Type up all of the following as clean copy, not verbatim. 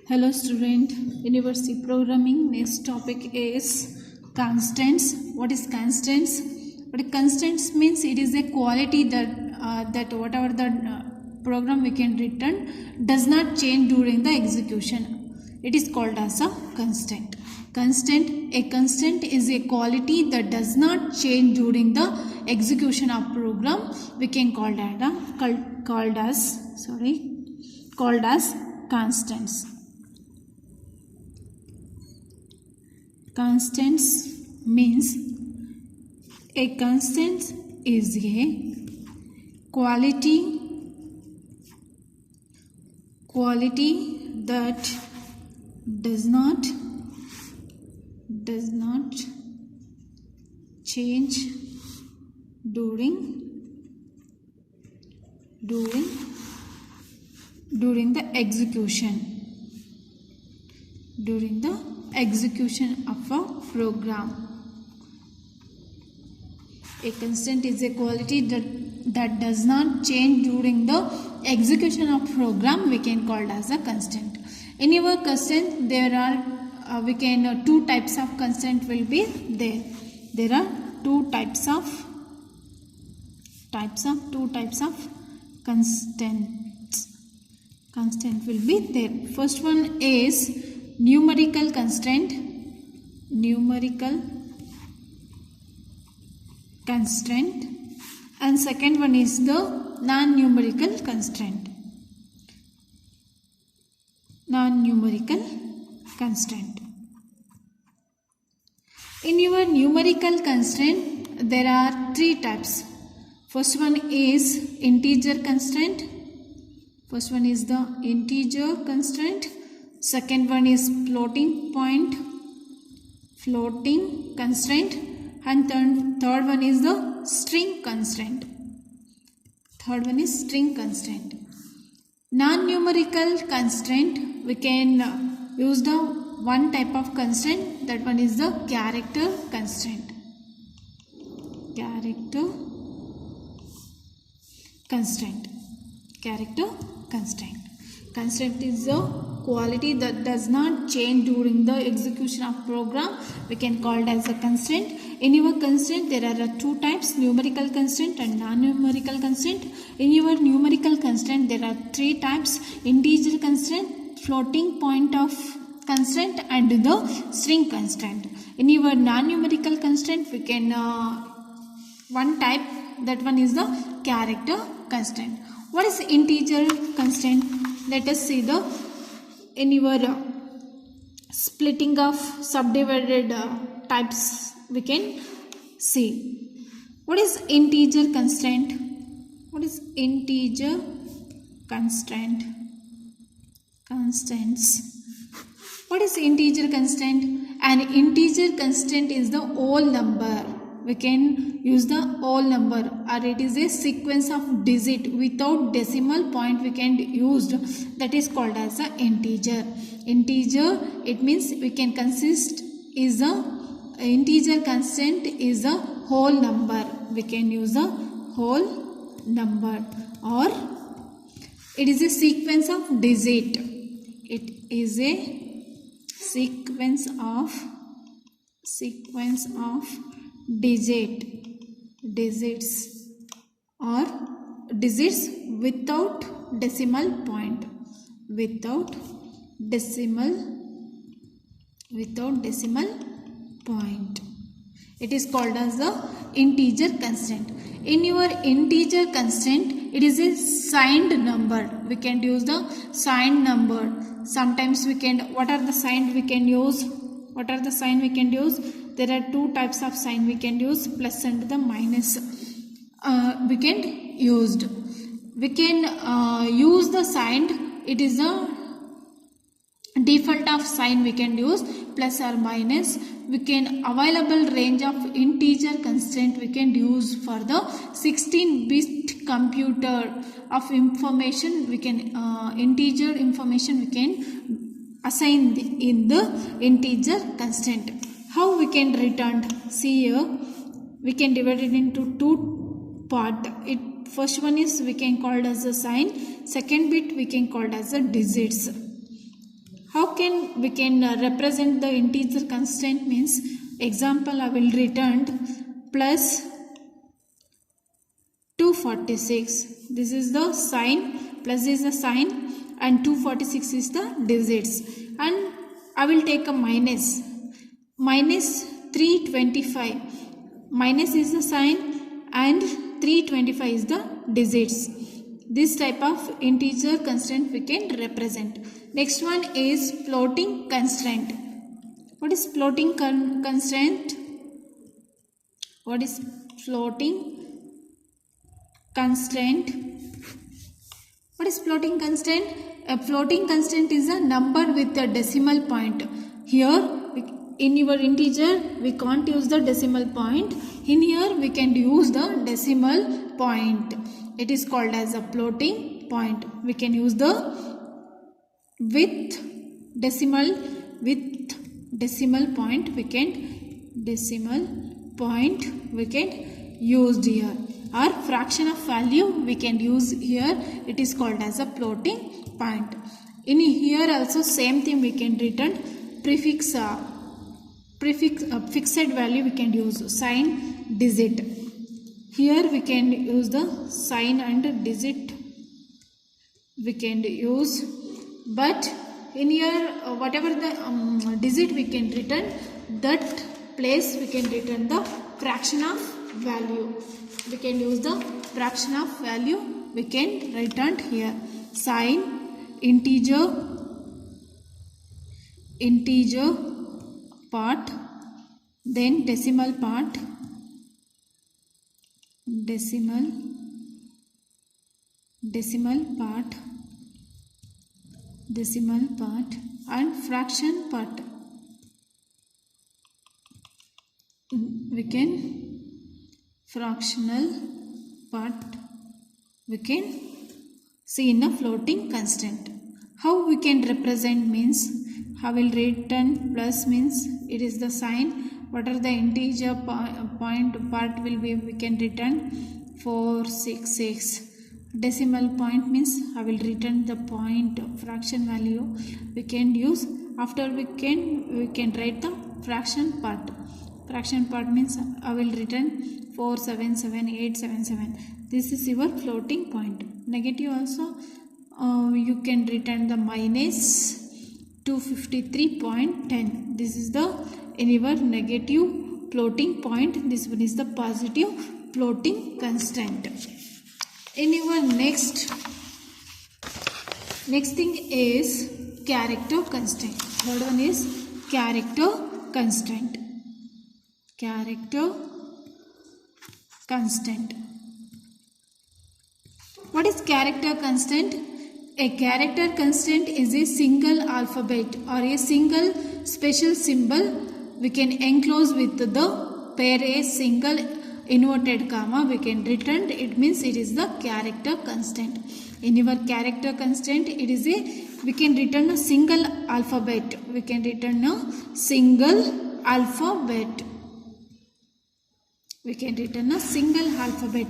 Hello student, University Programming. Next topic is constants. What is constants? What constants means it is a quality that whatever the program we can return does not change during the execution. It is called as a constant. A constant is a quality that does not change during the execution of program. We can call that called as constants. Constants means a constant is a quality that does not change during the execution of a program. A constant is a quality that does not change during the execution of program. We can call it as a constant. In your constant, there are two types of constant will be there. There are two types of constants. Constant will be there. First one is numerical constant, and second one is the non-numerical constant. In your numerical constant, there are three types. First one is integer constant. First one is the integer constant. Second one is floating constraint, and third one is the string constraint. Non-numerical constraint, we can use the one type of constraint. That one is the character constraint. Constraint is a quality that does not change during the execution of program. We can call it as a constraint. In your constraint, there are two types: numerical constraint and non-numerical constraint. In your numerical constraint, there are three types: integer constraint, floating point of constraint, and the string constraint. In your non-numerical constraint, we can one type, that one is the character constraint. What is integer constraint? Let us see in your splitting of subdivided types, we can see. What is integer constraint? Constants. What is integer constant? An integer constant is the whole number. We can use the whole number, or it is a sequence of digit without decimal point we can use. That is called as an integer. Integer, it means we can integer constant is a whole number. We can use a whole number, or it is a sequence of digit. It is a sequence of digits or digits without decimal point. Without decimal point. It is called as the integer constant. In your integer constant, it is a signed number. We can use the signed number. Sometimes we can, what are the sign we can use? There are two types of sign we can use, plus and the minus. We can use the sign. It is a default of sign we can use, plus or minus. We can available range of integer constant we can use for the 16-bit computer of information. We can integer information we can assign in the integer constant. How we can return? See here, we can divide it into two part. First one is we can call it as a sign. Second bit we can call it as a digits. How can we can represent the integer constant means, example I will return plus 246. This is the sign, plus is the sign, and 246 is the digits, and I will take a minus 325. Minus is the sign and 325 is the digits. This type of integer constant we can represent. Next one is floating constraint. What is floating constraint? What is floating constraint? What is floating constraint? A floating constraint is a number with a decimal point. Here in your integer we can't use the decimal point. In here we can use the decimal point. It is called as a floating point. We can use the with decimal point. We can use here. Or fraction of value we can use here. It is called as a floating point. In here also same thing, we can return fixed value we can use, sign, digit. Here we can use the sign and digit we can use, but in here whatever the digit we can return, that place we can return the fraction of value. We can use the fraction of value we can return here. Sign, integer part, then decimal part, decimal part, and fraction part. We can fractional part we can see in a floating constant. How we can represent means, how will return plus means it is the sign. What are the integer point part will be, we can return 466. Decimal point means I will return the point fraction value we can use. After we can write the fraction part. Fraction part means I will return 477877. This is your floating point. Negative also you can return the minus 253.10. This is the in your negative floating point. This one is the positive floating constant. In your next thing is character constraint. Third one is character constraint. What is character constant? A character constant is a single alphabet or a single special symbol we can enclose with the pair a single inverted comma we can return. It means it is the character constant. In your character constant, it is a we can return a single alphabet. We can return a single alphabet. We can return a single alphabet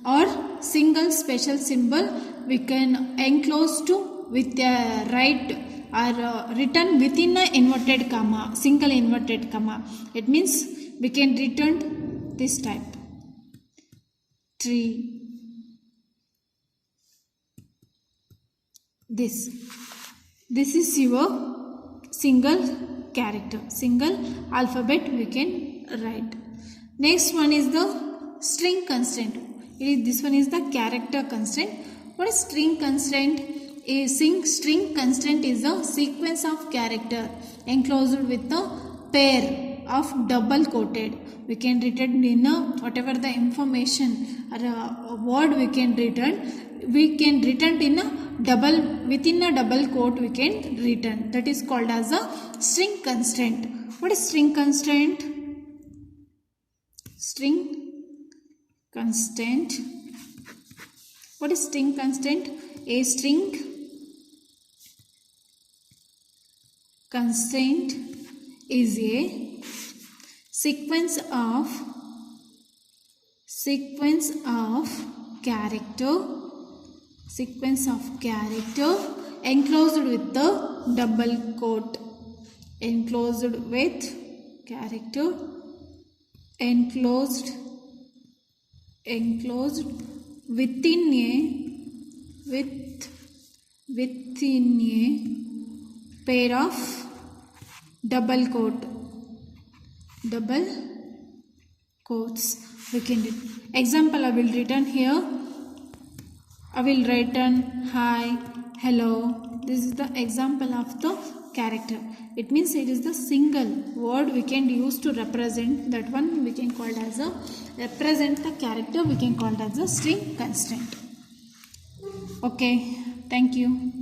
or single special symbol we can enclose to with a right or written within a inverted comma, single inverted comma. It means we can return this type. Tree. This is your single character, single alphabet we can write. Next one is the string constraint. This one is the character constraint. What is string constraint? A string constraint is a sequence of character enclosed with a pair of double quoted. We can return in a whatever the information or a word we can return in a double within a double quote we can return. That is called as a string constraint. What is string constraint? String constraint. What is string constraint? A string constraint is a sequence of character enclosed with the double quote, enclosed with character, enclosed within a pair of double quotes. We can do example. I will written here. I will written hi, hello. This is the example of the character. It means it is the single word we can use to represent that one. We can call it as a represent the character. We can call it as a string constraint. Okay, thank you.